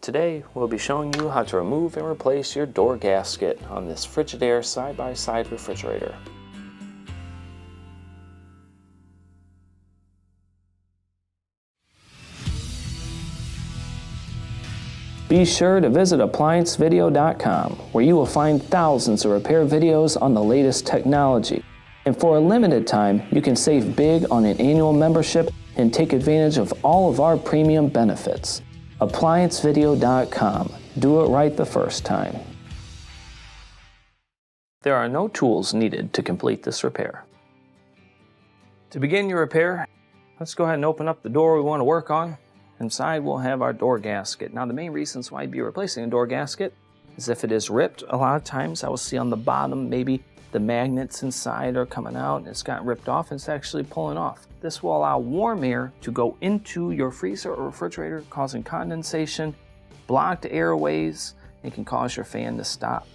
Today we'll be showing you how to remove and replace your door gasket on this Frigidaire side-by-side refrigerator. Be sure to visit ApplianceVideo.com, where you will find thousands of repair videos on the latest technology. And for a limited time, you can save big on an annual membership and take advantage of all of our premium benefits. ApplianceVideo.com. Do it right the first time. There are no tools needed to complete this repair. To begin your repair, let's go ahead and open up the door we want to work on. Inside we'll have our door gasket. Now the main reasons why you'd be replacing a door gasket is if it is ripped. A lot of times I will see on the bottom maybe the magnets inside are coming out and it's got ripped off and it's actually pulling off. This will allow warm air to go into your freezer or refrigerator, causing condensation, blocked airways, and can cause your fan to stop.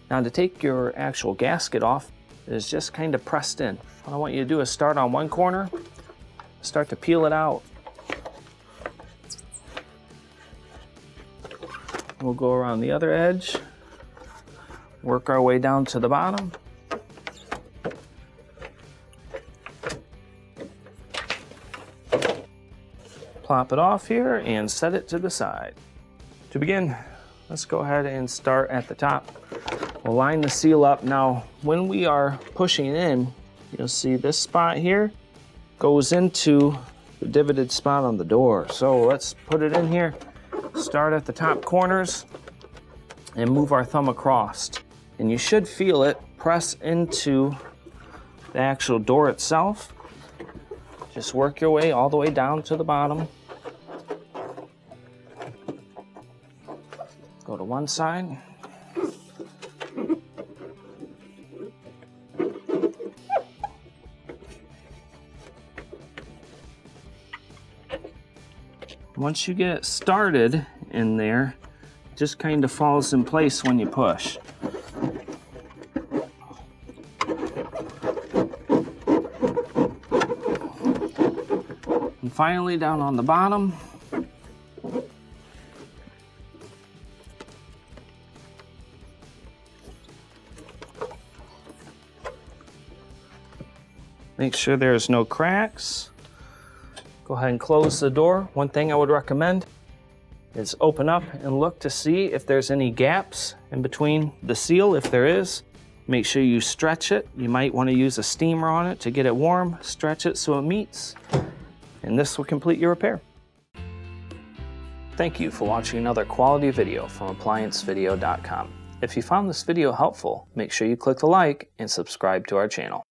Now to take your actual gasket off, it is just kind of pressed in. What I want you to do is start on one corner, start to peel it out. We'll go around the other edge, work our way down to the bottom. Plop it off here and set it to the side. To begin, let's go ahead and start at the top. We'll line the seal up. Now, when we are pushing it in, you'll see this spot here goes into the divoted spot on the door. So let's put it in here. Start at the top corners and move our thumb across. And you should feel it press into the actual door itself. Just work your way all the way down to the bottom. Go to one side. Once you get it started in there, it just kind of falls in place when you push. And finally, down on the bottom, make sure there's no cracks. Go ahead and close the door. One thing I would recommend is open up and look to see if there's any gaps in between the seal. If there is, make sure you stretch it. You might want to use a steamer on it to get it warm. Stretch it so it meets, and this will complete your repair. Thank you for watching another quality video from ApplianceVideo.com. If you found this video helpful, make sure you click the like and subscribe to our channel.